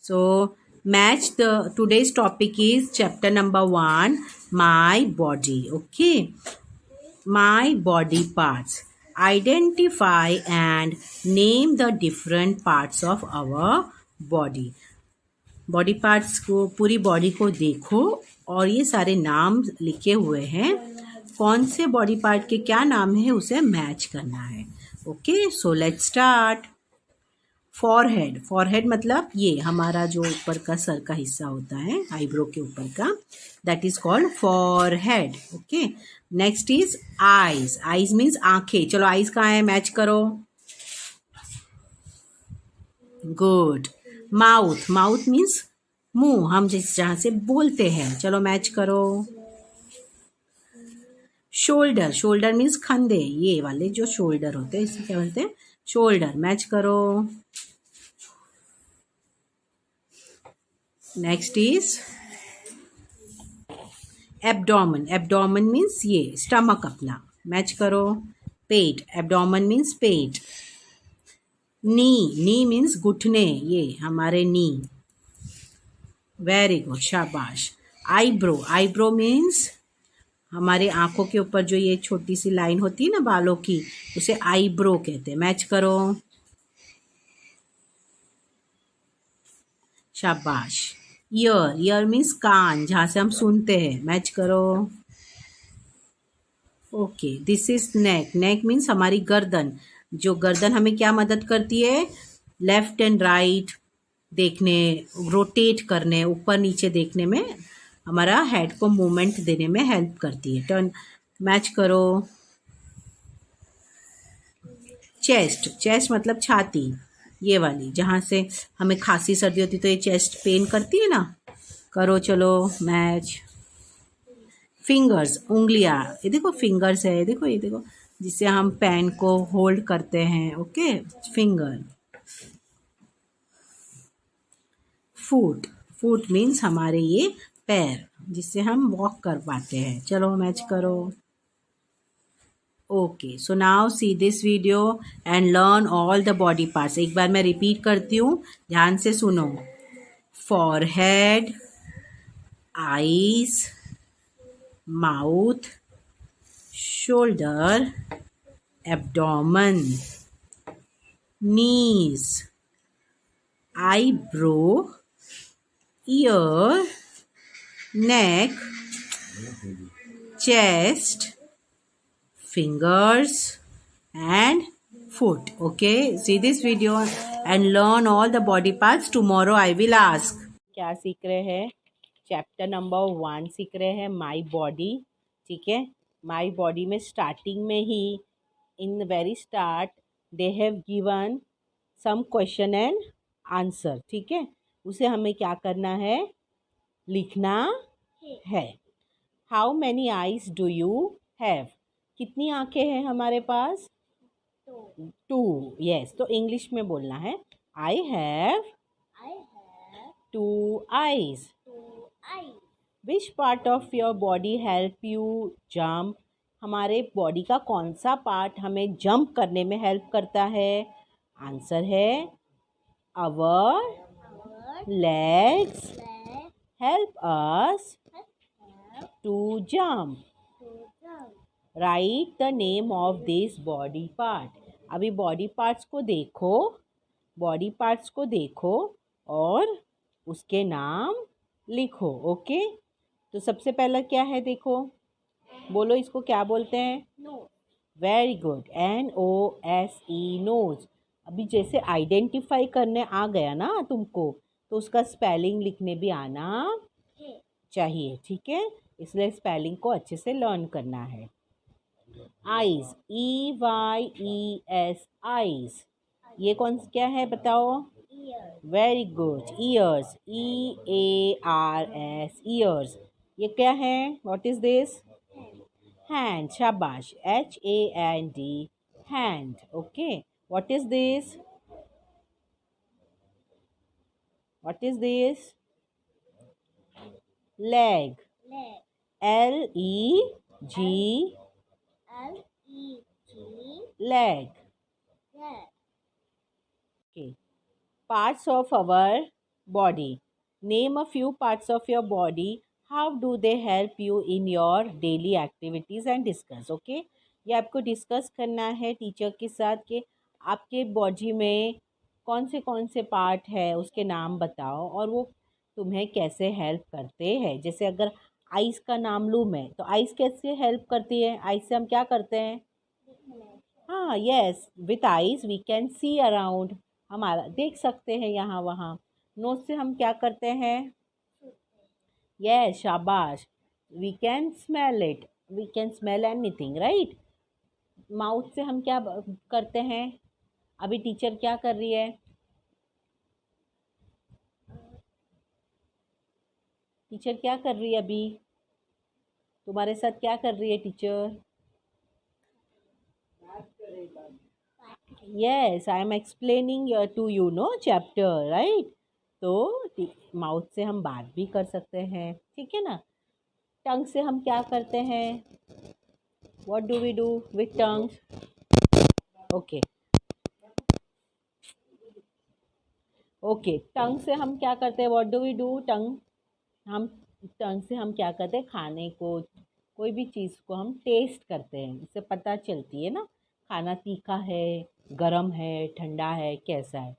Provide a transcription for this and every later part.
So match the today's topic is chapter number 1, my body. Okay, my body parts. Identify and name the different parts of our body. Body parts को, पूरी body को देखो और ये सारे नाम लिखे हुए हैं, कौन से बॉडी पार्ट के क्या नाम है उसे मैच करना है. Okay, so let's start. Forehead. Forehead मतलब ये हमारा जो ऊपर का सर का हिस्सा होता है, आईब्रो के ऊपर का, that is called forehead. Okay, next is eyes. Eyes means आंखें. चलो आईज कहाँ है, मैच करो. गुड. माउथ. माउथ मीन्स मुंह, हम जिस जहाँ से बोलते हैं. चलो मैच करो. शोल्डर. शोल्डर मीन्स कंधे, ये वाले जो शोल्डर होते हैं इसे क्या बोलते हैं, शोल्डर. मैच करो. Next is abdomen. Abdomen means ये स्टमक अपना. मैच करो. पेट. एब्डोमेन मीन्स पेट. नी. नी मीन्स घुटने, ये हमारे नी. वेरी गुड, शाबाश. आईब्रो. आईब्रो मीन्स हमारे आंखों के ऊपर जो ये छोटी सी लाइन होती है ना बालों की, उसे आईब्रो कहते हैं. मैच करो. शाबाश. ईयर. ईयर मीन्स कान, जहाँ से हम सुनते हैं. मैच करो. Okay, this is neck. Neck means हमारी गर्दन. जो गर्दन हमें क्या मदद करती है, लेफ्ट एंड राइट देखने, रोटेट करने, ऊपर नीचे देखने में, हमारा हेड को मूवमेंट देने में हेल्प करती है. टर्न. मैच करो. चेस्ट. चेस्ट मतलब छाती, ये वाली जहाँ से हमें खांसी सर्दी होती तो ये चेस्ट पेन करती है ना. करो. चलो मैच. फिंगर्स. उंगलियाँ. ये देखो फिंगर्स है, ये देखो, ये देखो, जिससे हम पेन को होल्ड करते हैं. Okay, finger. Foot. Foot means हमारे ये पैर, जिससे हम वॉक कर पाते हैं. चलो मैच करो. Okay, so now see this video and learn all the body parts. एक बार मैं रिपीट करती हूँ, ध्यान से सुनो. Forehead, eyes, mouth, shoulder, abdomen, knees, eyebrow, ear, neck, chest, fingers and foot. Okay, see this video and learn all the body parts. Tomorrow I will ask. क्या सीख रहे हैं, चैप्टर नंबर 1 सीख रहे हैं, माई बॉडी. ठीक है, my body में स्टार्टिंग में ही, in the very start, they have given some question and answer. ठीक है, उसे हमें क्या करना है, लिखना है. How many eyes do you have. कितनी आंखें हैं हमारे पास, 2. यस, तो इंग्लिश में बोलना है, I have 2 eyes. Which part of your body help you jump. हमारे बॉडी का कौन सा पार्ट हमें जंप करने में हेल्प करता है. आंसर है our legs help us to jump. Right the name of this body part. अभी बॉडी पार्ट्स को देखो, बॉडी पार्ट्स को देखो और उसके नाम लिखो. ओके, तो सबसे पहला क्या है, देखो, बोलो इसको क्या बोलते हैं. Very good, NOSE, nose. अभी जैसे आइडेंटिफाई करने आ गया ना तुमको, तो उसका स्पेलिंग लिखने भी आना चाहिए. ठीक है, इसलिए स्पेलिंग को अच्छे से लर्न करना है. Eyes, EYES, eyes. ये कौन क्या है बताओ. Very good. Years, EARS, years. ये क्या है, व्हाट इज दिस. हैंड. शाबाश, HAND, hand. Okay, what is this, what is this. Leg. LEG, leg. Okay. Parts of our body. Name a few parts of your body. How do they help you in your daily activities and discuss. Okay, ये आपको discuss करना है teacher के साथ कि आपके body में कौन से पार्ट है उसके नाम बताओ और वो तुम्हें कैसे हेल्प करते हैं. जैसे अगर आइस का नाम लूँ मैं तो आइस कैसे हेल्प करती है. आइस से हम क्या करते हैं. हाँ yes, with eyes we can see around. हमारा देख सकते हैं यहाँ वहाँ. नोज से हम क्या करते हैं. यस शाबाश. We can smell it. We can smell anything right. Mouth से हम क्या करते हैं. अभी टीचर क्या कर रही है. टीचर क्या कर रही है अभी. तुम्हारे साथ क्या कर रही है teacher. Yes I am explaining to you know chapter right. तो माउथ से हम बात भी कर सकते हैं. ठीक है ना. टंग से हम क्या करते हैं. What do we do with tongue. Okay okay. Tongue से हम क्या करते हैं. What do we do. हम टंग से हम क्या करते हैं. खाने को कोई भी चीज़ को हम टेस्ट करते हैं. इससे पता चलती है ना खाना तीखा है, गरम है, ठंडा है, कैसा है,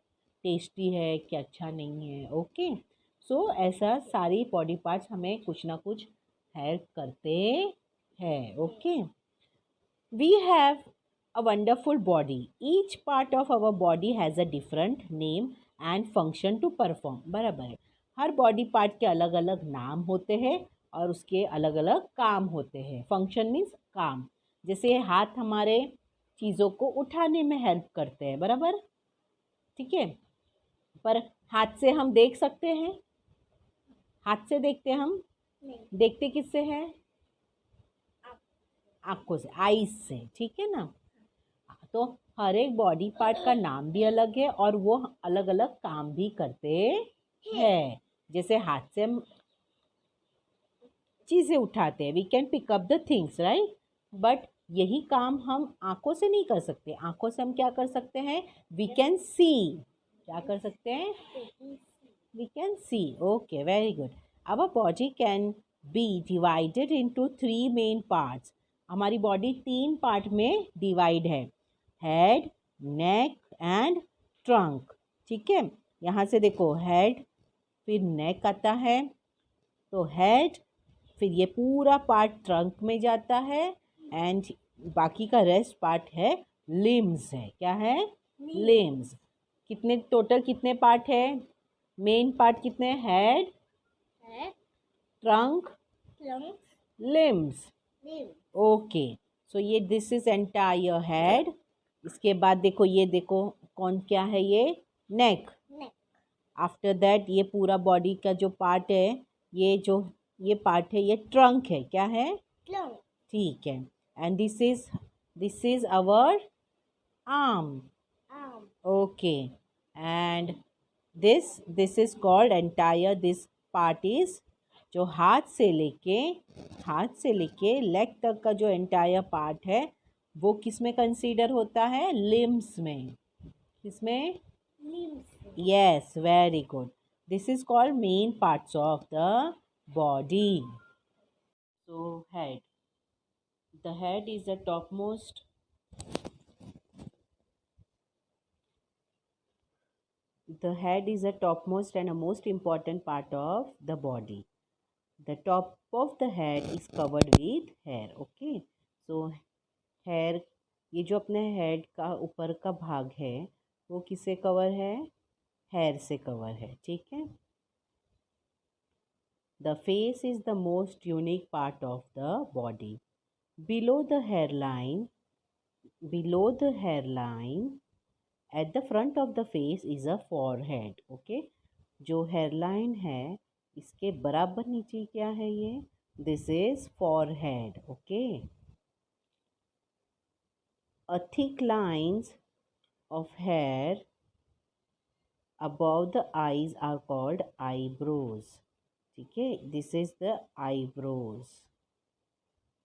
टेस्टी है कि अच्छा नहीं है. ओके. सो ऐसा सारी बॉडी पार्ट्स हमें कुछ ना कुछ हेल्प करते हैं. Okay. We have a wonderful body. Each part of our body has a different name and function to perform. बराबर है. हर बॉडी पार्ट के अलग अलग नाम होते हैं और उसके अलग अलग काम होते हैं. फंक्शन मीन्स काम. जैसे हाथ हमारे चीज़ों को उठाने में हेल्प करते हैं. बराबर. ठीक है. पर हाथ से हम देख सकते हैं. हाथ से देखते हम नहीं. देखते किससे हैं. आँखों से, आईज से. ठीक है ना. तो हर एक बॉडी पार्ट का नाम भी अलग है और वो अलग अलग काम भी करते हैं. जैसे हाथ से हम चीज़ें उठाते हैं. We can pick up the things right. But यही काम हम आँखों से नहीं कर सकते. आँखों से हम क्या कर सकते हैं. We can see. क्या कर सकते हैं. We can see. Okay very good. Our body can be divided into 3 main parts. हमारी बॉडी 3 पार्ट में डिवाइड है. Head, neck and trunk. ठीक है. यहाँ से देखो हेड फिर नेक आता है. तो हेड फिर ये पूरा पार्ट ट्रंक में जाता है एंड बाकी का रेस्ट पार्ट है लिम्स है. क्या है. लिम्स. कितने टोटल कितने पार्ट है. मेन पार्ट कितने. Head, trunk, limbs. ओके. सो ये दिस इज एंटायर हेड. इसके बाद देखो ये देखो कौन क्या है ये. नेक. आफ्टर दैट ये पूरा बॉडी का जो पार्ट है ये पार्ट है ये ट्रंक है. क्या है. ठीक है. And this is our arm. Okay. And this is called entire. This part is जो हाथ से लेके लेग तक का जो एंटायर पार्ट है वो किस में कंसीडर होता है. लिम्स में. किसमें. Yes very good. This is called main parts of the body. So head. The head is the topmost. The head is the topmost and a most important part of the body. The top of the head is covered with hair. Okay. So hair ये जो अपने head का ऊपर का भाग है वो किससे कवर है. हेयर से कवर है. ठीक है. The face is the most unique part of the body. Below the hairline at the front of the face is a forehead. Okay. जो हेयरलाइन है इसके बराबर नीचे क्या है ये. This is forehead. Okay. A thick lines of hair above the eyes are called eyebrows. ठीक है. This is the eyebrows.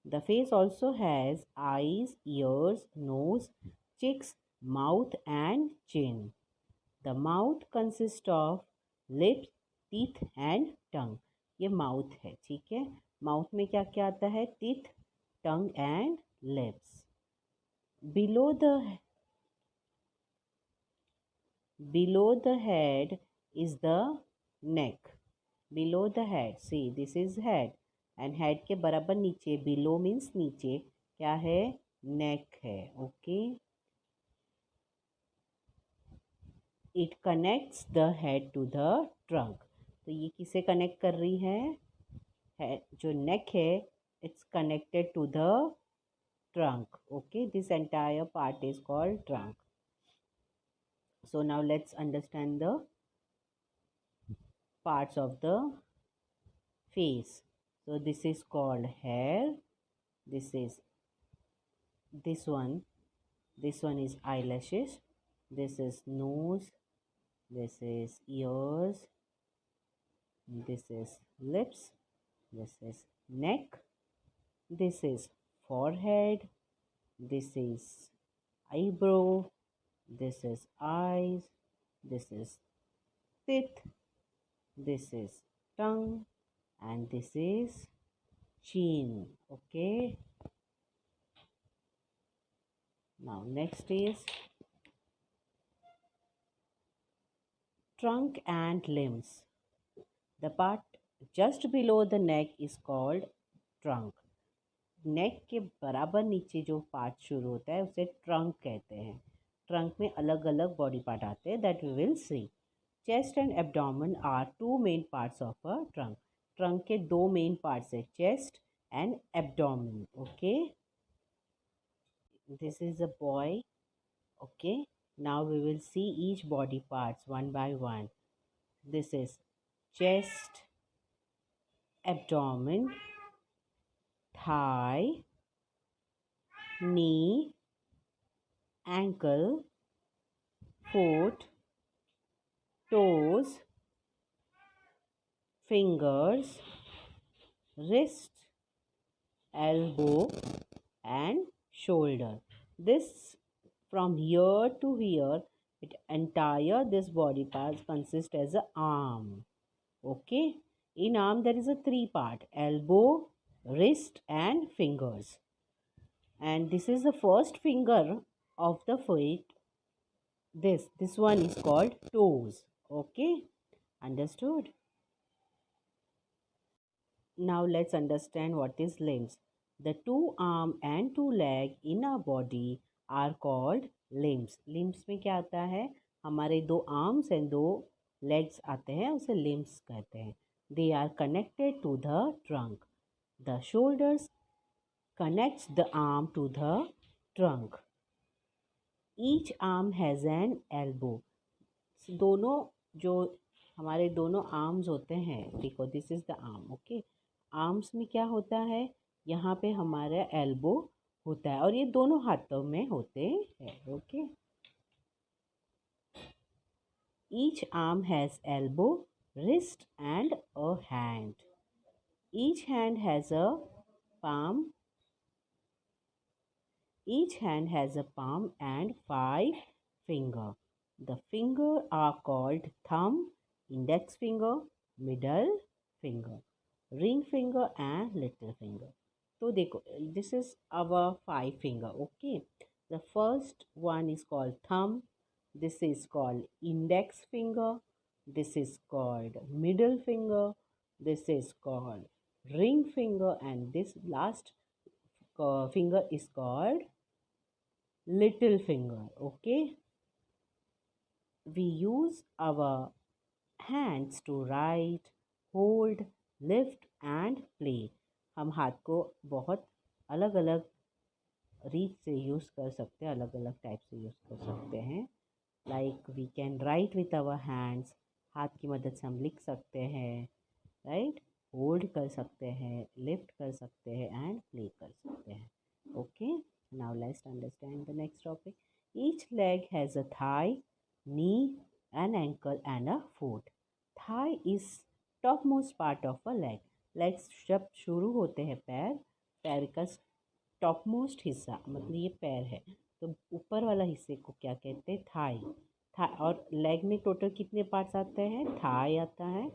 The face also has eyes, ears, nose, cheeks, mouth and chin. The mouth consists of lips, teeth and tongue, ये mouth है, ठीक है। Mouth में क्या क्या आता है? Teeth, tongue and lips. Below the head is the neck. Below the head, see this is head, and head के बराबर नीचे, below means नीचे, क्या है? neck है, okay. It connects the head to the trunk. तो ये किसे कनेक्ट कर रही है? जो नेक है, it's connected to the trunk, okay. This entire part is called trunk. So now let's understand the parts of the face. So this is called hair, this is this one is eyelashes, this is nose, this is ears, this is lips, this is neck, this is forehead, this is eyebrow, this is eyes, this is teeth, this is tongue, and this is chin, okay. Now next is trunk and limbs. The part just below the neck is called trunk. नेक के बराबर नीचे जो part शुरू होता है उसे trunk कहते हैं। ट्रंक में अलग अलग बॉडी पार्ट आते हैं, that we will see. Chest and abdomen are two main parts of a trunk. Trunk के दो मेन पार्ट्स है, chest and abdomen, okay. This is a boy, okay. Now we will see each body parts one by one. This is chest, abdomen, thigh, knee, ankle, foot, toes, fingers, wrist, elbow and shoulder. This from here to here, this body parts consist as a arm, okay. In arm there is a three part: elbow, wrist and fingers. And this is the first finger of the foot. This one is called toes, okay. Understood? Now let's understand what is limbs. The two arm and two leg in our body are called limbs. Limbs में क्या आता है? हमारे दो arms and दो legs आते हैं, उसे limbs कहते हैं। They are connected to the trunk. The shoulders connects the arm to the trunk. Each arm has an elbow. दोनों जो हमारे दोनों आर्म्स होते हैं, देखो this is the arm, okay. Arms में क्या होता है? यहाँ पे हमारा एल्बो होता है और ये दोनों हाथों में होते हैं, okay. Each arm has elbow, wrist and a hand. Each hand has a palm. Each hand has a palm and 5 fingers. The fingers are called thumb, index finger, middle finger, ring finger and little finger. So देखो, this is our 5 finger, okay. The first one is called thumb. This is called index finger. This is called middle finger. This is called ring finger, and this last finger is called little finger, okay. We use our hands to write, hold, lift and play. हम हाथ को बहुत अलग अलग रीत से use कर सकते हैं, अलग अलग टाइप से यूज़ कर सकते हैं। Like we can write with our hands, हाथ की मदद से हम लिख सकते हैं, राइट। होल्ड कर सकते हैं, लिफ्ट कर सकते हैं एंड प्ले कर सकते हैं, okay. Now let's understand the next topic. Each leg has a thigh, knee, an ankle and a foot. Thigh is topmost part of a leg. Legs जब शुरू होते हैं पैर का टॉपमोस्ट हिस्सा, मतलब ये पैर है तो ऊपर वाला हिस्से को क्या कहते हैं? थाई। और लेग में टोटल कितने पार्ट्स आते हैं? थाई आता है,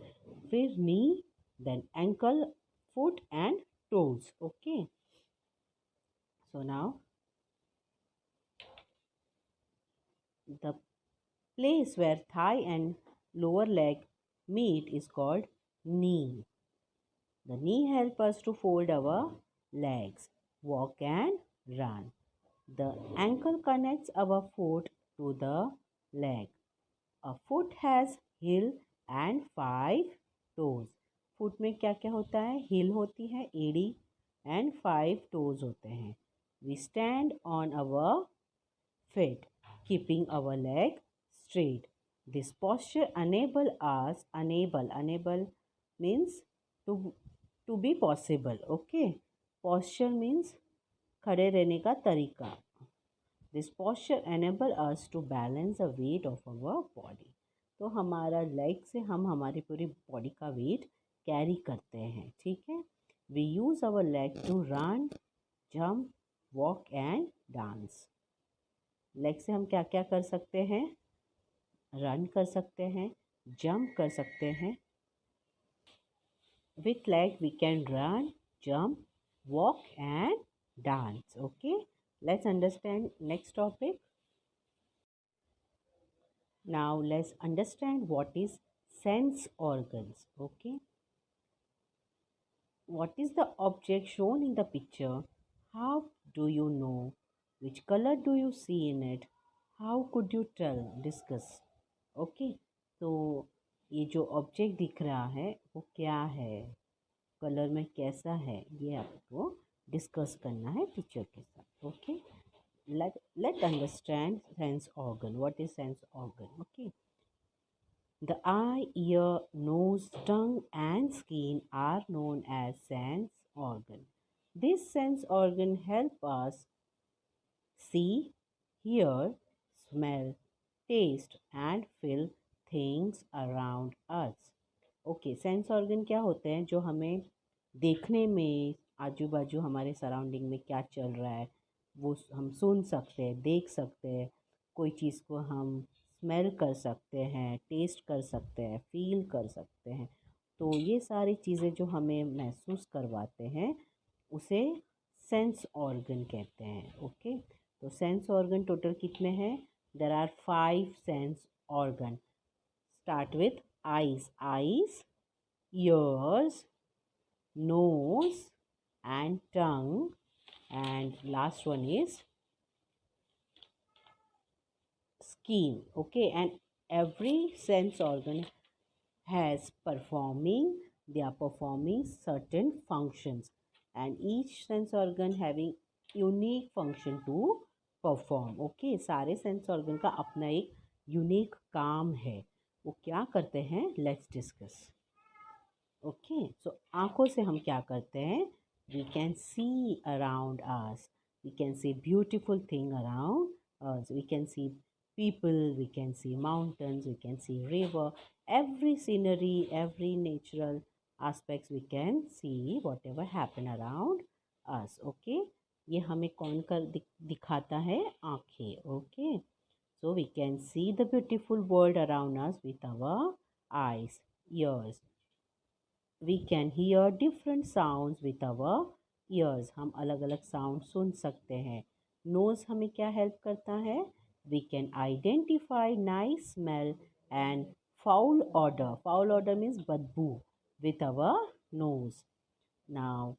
फिर knee, then ankle, foot and toes. Okay, so now the place where thigh and lower leg meet is called knee. The knee helps us to fold our legs, walk and run. The ankle connects our foot to the leg. A foot has heel and 5 toes. Foot में क्या क्या होता है? हिल होती है, एड़ी, and 5 toes होते हैं. We stand on our feet, keeping our leg straight. This posture enable means to be possible. Okay, posture means खड़े रहने का तरीका. This posture enable us to balance the weight of our body. तो हमारा leg से हम हमारी पूरी बॉडी का वेट कैरी करते हैं. ठीक है. We use our leg to run, jump, walk and dance. Leg से हम क्या क्या कर सकते हैं? रन कर सकते हैं, जंप कर सकते हैं. With leg we can run, jump, walk and dance. Okay, let's understand next topic. Now let's understand what is sense organs. Okay, what is the object shown in the picture? How do you know? Which color do you see in it? How could you tell? Discuss. Okay, तो ये जो object दिख रहा है वो क्या है, colour में कैसा है, ये आपको डिस्कस करना है टीचर के साथ. Okay, let understand sense organ. What is sense organ? Okay, the eye, ear, nose, tongue and skin are known as sense organ. This sense organ help us see, hear, smell, taste and feel things around us. Okay, sense organ क्या होते हैं? जो हमें देखने में, आजू बाजू हमारे सराउंडिंग में क्या चल रहा है वो हम सुन सकते हैं, देख सकते हैं. कोई चीज़ को हम स्मेल कर सकते हैं, टेस्ट कर सकते हैं, फील कर सकते हैं. तो ये सारी चीज़ें जो हमें महसूस करवाते हैं उसे सेंस ऑर्गन कहते हैं. ओके, तो सेंस ऑर्गन टोटल कितने हैं? There are 5 sense organ. Start with eyes. Eyes, ears, nose and tongue, and last one is skin. Okay, and every sense organ they are performing certain functions, and each sense organ having unique function to perform. Okay, सारे sense organ का अपना एक unique काम है. वो क्या करते हैं? Let's discuss. ओके, सो आँखों से हम क्या करते हैं? We can see around us, we can see beautiful thing around us, we can see people, we can see mountains, we can see river, every scenery, every natural aspects we can see whatever happen around us. Okay, ये हमें कौन कर दिखाता है? आँखें. Okay, so we can see the beautiful world around us with our eyes, ears. We can hear different sounds with our ears. हम अलग अलग साउंड सुन सकते हैं. नोज़ हमें क्या हेल्प करता है? We can identify nice smell and foul odor. Foul odor means बदबू with our nose. Now,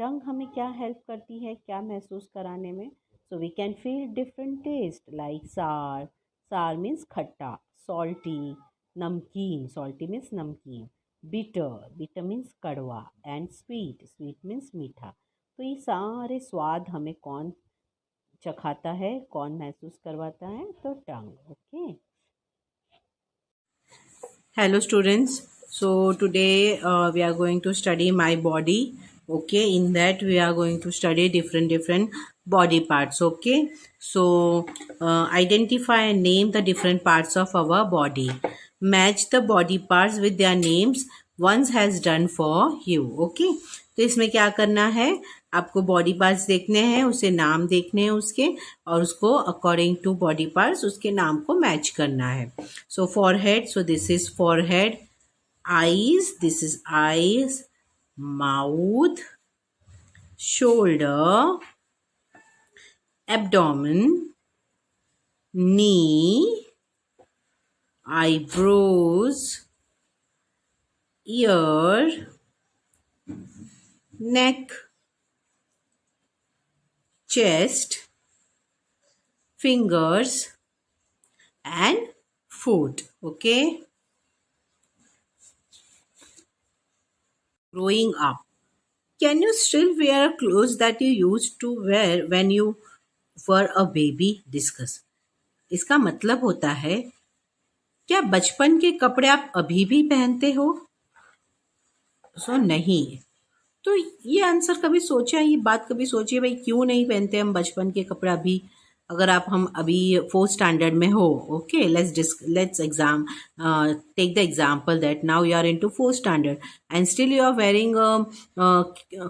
tongue हमें क्या हेल्प करती है, क्या महसूस कराने में? So we can feel different taste like sour. Sour means खट्टा. Salty, नमकीन. Salty means नमकीन. Bitter. Bitter means कड़वा. And sweet. Sweet means मीठा. तो ये सारे स्वाद हमें कौन चखाता है, कौन महसूस करवाता है? तो tongue. Okay, hello students. So today we are going to study my body. Okay, in that we are going to study different body parts. Okay, so identify and name the different parts of our body. Match the body parts with their names once has done for you. Okay, तो इसमें क्या करना है? आपको body parts देखने हैं, उसे नाम देखने हैं उसके, और उसको अकॉर्डिंग टू बॉडी पार्ट्स उसके नाम को मैच करना है. So forehead, so this is forehead. eyes, this is eyes, mouth, shoulder, abdomen, knee, eyebrows, ear, neck, chest, fingers and foot. Okay. Growing up. Can you still wear clothes that you used to wear when you were a baby? Discuss. इसका मतलब होता है क्या बचपन के कपड़े आप अभी भी पहनते हो? नहीं। तो ये आंसर कभी सोचा, ये बात कभी सोचिए भाई क्यों नहीं पहनते हम बचपन के कपड़े अभी? अगर आप हम अभी 4th स्टैंडर्ड में हो, okay, let's exam take the example that now you are into 4th standard and still you are wearing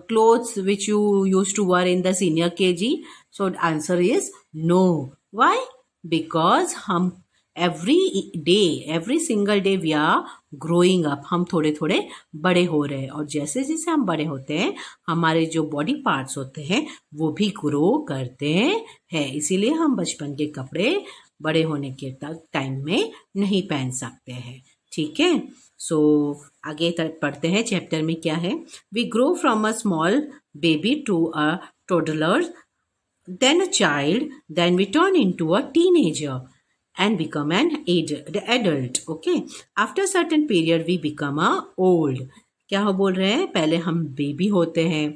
clothes which you used to wear in the senior KG. So answer is no. Why? Because हम every single day we are growing up. हम थोड़े थोड़े बड़े हो रहे हैं और जैसे जैसे हम बड़े होते हैं हमारे जो बॉडी पार्ट्स होते हैं वो भी ग्रो करते हैं. इसीलिए हम बचपन के कपड़े बड़े होने के टाइम में नहीं पहन सकते हैं. ठीक है. सो आगे तक पढ़ते हैं. चैप्टर में क्या है? We grow from a small baby to a toddler, then a child, then we turn into a teenager and become an adult. Okay. After certain period we become a old. क्या हो बोल रहे हैं? पहले हम बेबी होते हैं,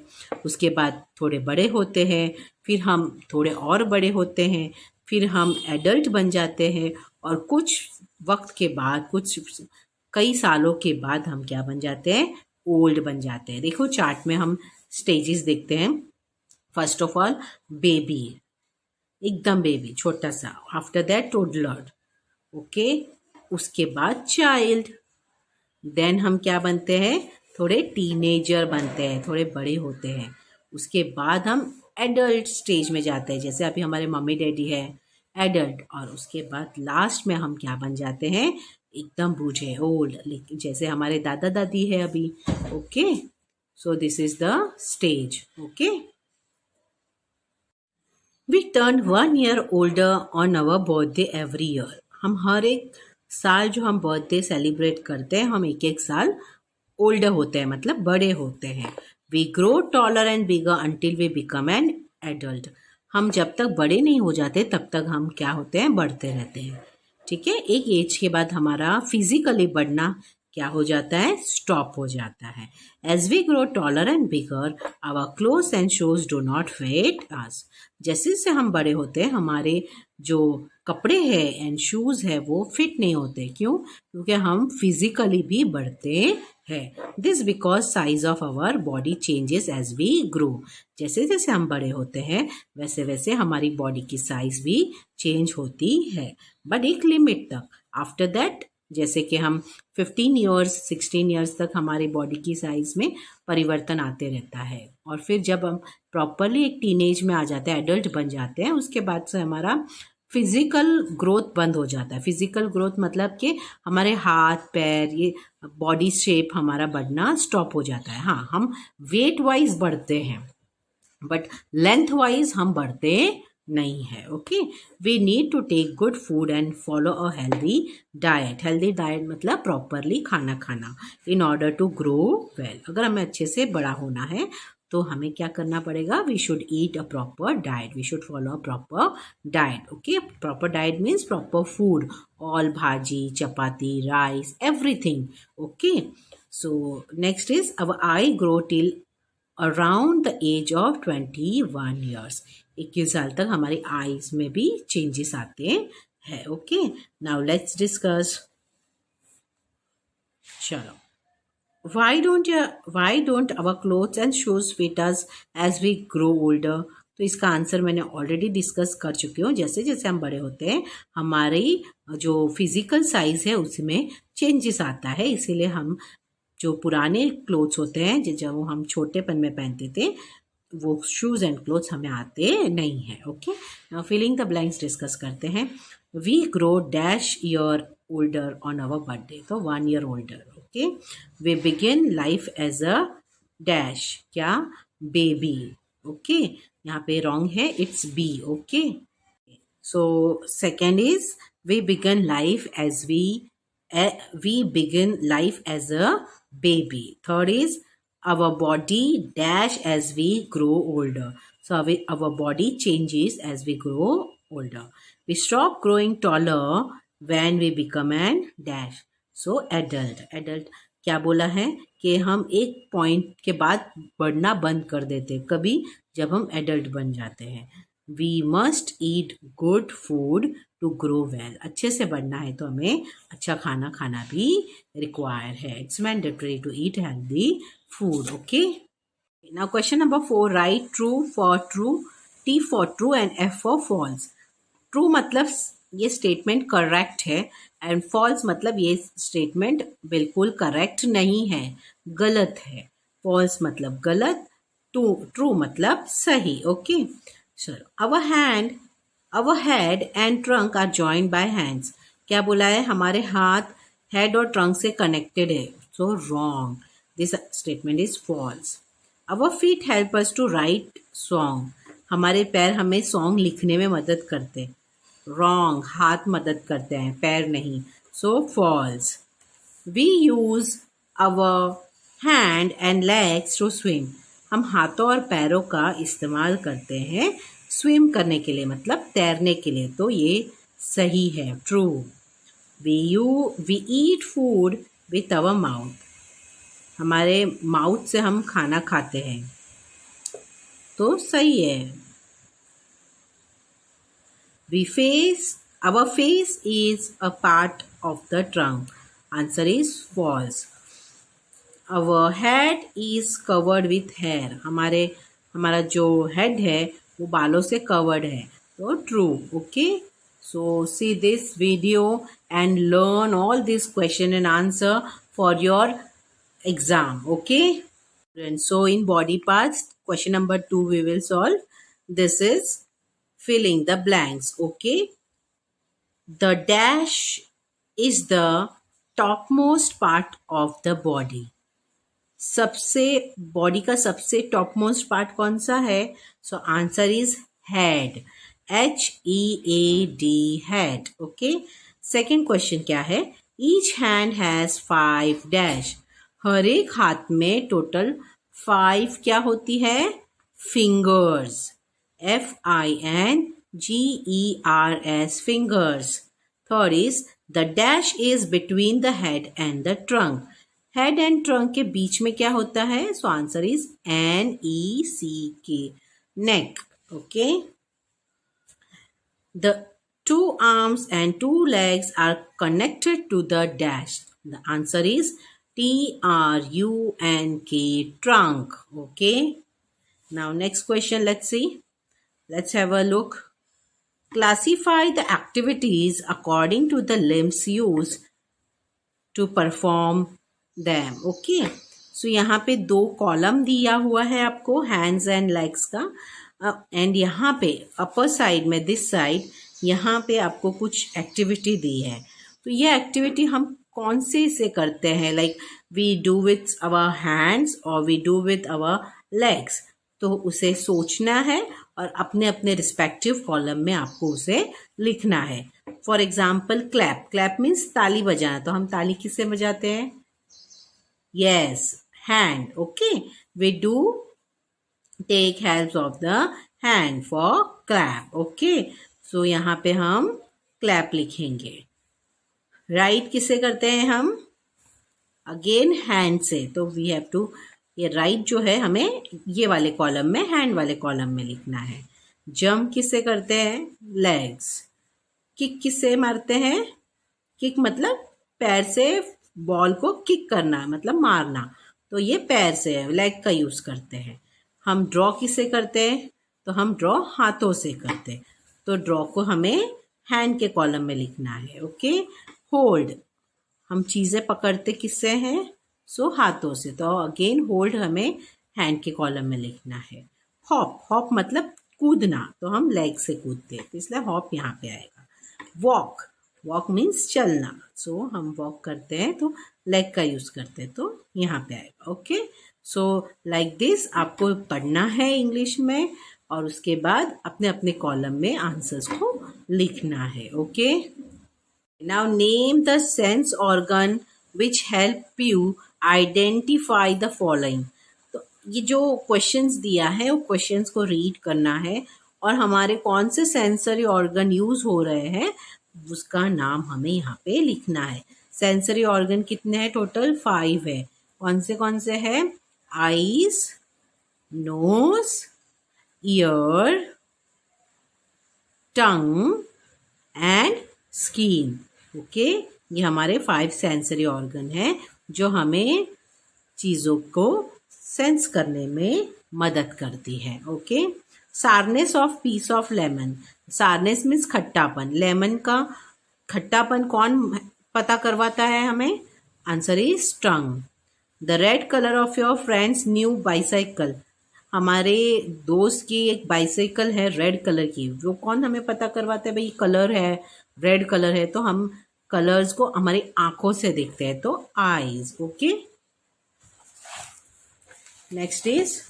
उसके बाद थोड़े बड़े होते हैं, फिर हम थोड़े और बड़े होते हैं, फिर हम एडल्ट बन जाते हैं और कुछ वक्त के बाद, कुछ कई सालों के बाद हम क्या बन जाते हैं? ओल्ड बन जाते हैं. देखो चार्ट में हम स्टेजेस देखते हैं. फर्स्ट ऑफ ऑल बेबी, एकदम बेबी छोटा सा. After that toddler. ओके. उसके बाद चाइल्ड. देन हम क्या बनते हैं? थोड़े टीनेजर बनते हैं, थोड़े बड़े होते हैं. उसके बाद हम एडल्ट स्टेज में जाते हैं, जैसे अभी हमारे मम्मी डैडी है एडल्ट. और उसके बाद लास्ट में हम क्या बन जाते हैं? एकदम बूढ़े, ओल्ड, जैसे हमारे दादा दादी है अभी. Okay. So this is the stage. Okay. We turn 1 year older on our birthday every year. हम हर एक साल जो हम बर्थडे सेलिब्रेट करते हैं हम एक एक साल ओल्डर होते हैं, मतलब बड़े होते हैं. We grow taller and bigger until we become an adult. हम जब तक बड़े नहीं हो जाते तब तक हम क्या होते हैं? बढ़ते रहते हैं. ठीक है. एक एज के बाद हमारा फिजिकली बढ़ना क्या हो जाता है? स्टॉप हो जाता है. As we grow taller and bigger our clothes and shoes do not fit us. जैसे जैसे हम बड़े होते हैं हमारे जो कपड़े हैं एंड शूज है वो फिट नहीं होते. क्यों? क्योंकि हम फिजिकली भी बढ़ते हैं. This because size of our body changes as we grow. जैसे जैसे हम बड़े होते हैं वैसे वैसे हमारी बॉडी की साइज भी चेंज होती है, बट एक लिमिट तक. आफ्टर दैट जैसे कि हम 15 ईयर्स 16 ईयर्स तक हमारी बॉडी की साइज में परिवर्तन आते रहता है. और फिर जब हम प्रॉपरली एक टीनेज में आ जाते हैं, एडल्ट बन जाते हैं, उसके बाद से हमारा फिजिकल ग्रोथ बंद हो जाता है. फिजिकल ग्रोथ मतलब कि हमारे हाथ पैर, ये बॉडी शेप हमारा बढ़ना स्टॉप हो जाता है. हाँ, हम वेट वाइज बढ़ते हैं बट लेंथ वाइज हम बढ़ते नहीं है. Okay. We need to take good food and follow a healthy diet. Healthy diet मतलब प्रॉपरली खाना खाना in order to grow well. अगर हमें अच्छे से बड़ा होना है तो हमें क्या करना पड़ेगा? We should eat a proper diet. We should follow a proper diet. Okay. Proper diet means proper food, all bhaji, chapati, rice, everything. Okay. So next is our eye grow till around the age of 21 years. 21 साल तक हमारी eyes में भी changes आते हैं. Okay. Now let's discuss. चलो. why don't our clothes and shoes fit us as we grow older? तो इसका आंसर मैंने ऑलरेडी डिस्कस कर चुकी हूँ. जैसे जैसे हम बड़े होते हैं हमारी जो फिजिकल साइज है उसमें चेंजेस आता है. इसीलिए हम जो पुराने क्लोथ्स होते हैं जब हम छोटेपन में पहनते थे वो शूज एंड क्लोथ्स हमें आते नहीं है. Okay. Now filling the blanks discuss करते हैं. We grow dash year older on our birthday. तो 1 year older. Okay. We begin life as a dash, क्या, बेबी. ओके, यहाँ पे रॉन्ग है, it's B. Okay. So second is we begin life as we begin life as a baby. Third is our body dash as we grow older. So our body changes as we grow older. We stop growing taller when we become an dash. So adult क्या बोला है कि हम एक point के बाद बढ़ना बंद कर देते कभी जब हम एडल्ट बन जाते हैं. We must eat good food to grow well. अच्छे से बढ़ना है तो हमें अच्छा खाना खाना भी रिक्वायर है. It's mandatory to eat healthy food. Okay. Now question number 4. Right true for true, T for true and F for false. True मतलब ये स्टेटमेंट करेक्ट है एंड फॉल्स मतलब ये स्टेटमेंट बिल्कुल करेक्ट नहीं है, गलत है. फॉल्स मतलब गलत, ट्रू मतलब सही. ओके. चलो. our head and trunk are joined by hands. क्या बोला है, हमारे हाथ हेड और ट्रंक से कनेक्टेड है. So wrong, this statement is false. our feet help us to write song. हमारे पैर हमें सॉन्ग लिखने में मदद करते. रॉन्ग, हाथ मदद करते हैं, पैर नहीं. सो false. we use our hand and legs to swim. हम हाथों और पैरों का इस्तेमाल करते हैं स्विम करने के लिए, मतलब तैरने के लिए. तो ये सही है, true. We eat food with our mouth. हमारे माउथ से हम खाना खाते हैं, तो सही है. our face is a part of the trunk. Answer is false. our head is covered with hair. हमारा जो हेड है वो बालों से कवर्ड है, तो true. Okay. So see this video and learn all this question and answer for your exam. Okay. So in body parts, question number 2 we will solve. This is filling the blanks. Okay. The dash is the topmost part of the body. सबसे body का सबसे top most part कौन सा है? So answer is head. HEAD, head. Okay. Second question क्या है? Each hand has 5 dash. हर एक हाथ में टोटल 5 क्या होती है? Fingers. FINGERS, fingers. Third is the dash is between the head and the trunk. Head and trunk के बीच में क्या होता है? So answer is NECK, neck. Okay. The 2 arms and 2 legs are connected to the dash. The answer is TRUNK, trunk. Okay. Now next question, let's see. Let's have a look. Classify the activities according to the limbs used to perform them. Okay. So यहाँ पे 2 column दिया हुआ है आपको hands and legs का, and यहाँ पे upper side में दिस साइड यहाँ पे आपको कुछ एक्टिविटी दी है. तो ये एक्टिविटी हम कौन से करते हैं? Like we do with our hands और we do with our legs. तो उसे सोचना है और अपने अपने रिस्पेक्टिव कॉलम में आपको उसे लिखना है. For example clap. Clap means ताली बजाना. तो हम ताली किससे बजाते हैं? Yes, hand. Okay. We do take help of the hand for clap. Okay. So यहाँ पे हम clap लिखेंगे. Write किससे करते हैं हम? Again hand से. तो we have to, ये write जो है हमें ये वाले कॉलम में, हैंड वाले कॉलम में लिखना है. जंप किससे करते हैं? लेग्स. किक किससे मारते हैं? किक मतलब पैर से बॉल को किक करना, मतलब मारना. तो ये पैर से है, लेग का यूज करते हैं. हम ड्रॉ किससे करते हैं? तो हम ड्रॉ हाथों से करते हैं. तो ड्रॉ को हमें हैंड के कॉलम में लिखना है. ओके. होल्ड, हम चीजें पकड़ते किससे हैं? सो हाथों से. तो अगेन होल्ड हमें हैंड के कॉलम में लिखना है. हॉप, हॉप मतलब कूदना. तो हम लेग से कूदते हैं, तो इसलिए हॉप यहाँ पे आएगा. वॉक, वॉक मीन्स चलना. सो हम वॉक करते हैं तो लेग का यूज करते हैं तो यहाँ पे आएगा। ओके, सो लाइक दिस आपको पढ़ना है इंग्लिश में और उसके बाद अपने अपने कॉलम में आंसर्स को लिखना है। Okay, now name the sense organ which help you identify the following. तो ये जो क्वेश्चंस दिया है वो क्वेश्चंस को रीड करना है और हमारे कौन से सेंसरी ऑर्गन यूज हो रहे हैं उसका नाम हमें यहाँ पे लिखना है। सेंसरी ऑर्गन कितने हैं? टोटल 5 है। कौन से है? Eyes, nose, ear, tongue and skin. Okay, ये हमारे 5 सेंसरी ऑर्गन हैं जो हमें चीज़ों को सेंस करने में मदद करती है। Okay, सारनेस of peace of lemon. सारनेस means खट्टापन। लेमन का खट्टापन कौन पता करवाता है हमें? Answer is tongue. The red colour of your friends new bicycle. हमारे दोस्त की एक बाइसाइकिल है रेड कलर की, वो कौन हमें पता करवाता है? भाई कलर है, रेड कलर है, तो हम कलर्स को हमारी आंखों से देखते हैं, तो eyes. Okay, next is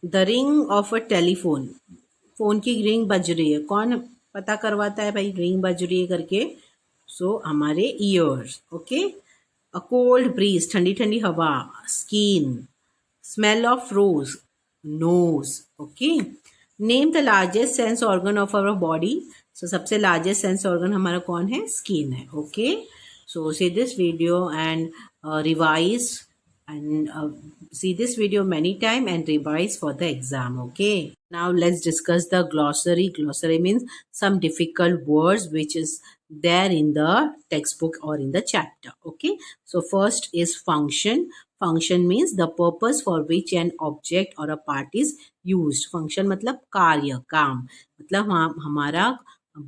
the ring of a telephone. Phone की रिंग बज रही है, कौन पता करवाता है भाई रिंग बज रही है करके? सो हमारे ears. Okay, a cold breeze, ठंडी ठंडी हवा, skin, smell of rose, nose. Okay, name the largest sense organ of our body. So सबसे लार्जेस्ट सेंस ऑर्गन हमारा कौन है? स्किन है। Okay, so see this video and revise and see this video many time and revise for the exam. Okay, now let's discuss the glossary. Glossary means some difficult words which is there in the textbook or in the chapter. Okay, so first is function. Function means the purpose for which an object or a part is used. Function मतलब कार्य, काम, मतलब हमारा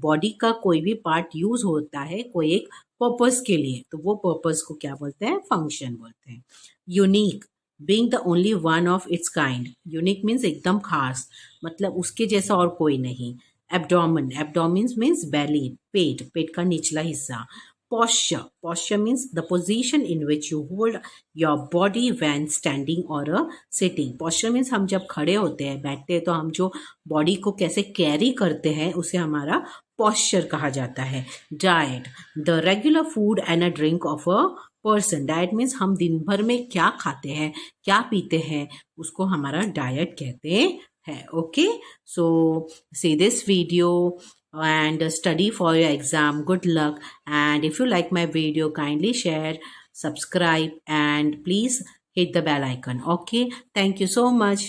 body का कोई भी part use होता है कोई एक पर्पस के लिए, तो वो पर्पस को क्या बोलते हैं? फंक्शन बोलते हैं। Unique, being the only one of its kind. Unique means एकदम खास, मतलब उसके जैसा और कोई नहीं। एब्डोमेन, एब्डोमिन मीन्स बेली, पेट, पेट का निचला हिस्सा। posture, posture means the position in which you hold your body when standing or sitting. posture means हम जब खड़े होते हैं, बैठते हैं, तो हम जो बॉडी को कैसे कैरी करते हैं उसे हमारा posture कहा जाता है। Diet, the regular food and a drink of a person. Diet means हम दिन भर में क्या खाते हैं, क्या पीते हैं, उसको हमारा डाइट कहते हैं। Okay, so see this video and study for your exam. Good luck, and if you like my video, kindly share, subscribe, and please hit the bell icon. Okay, thank you so much.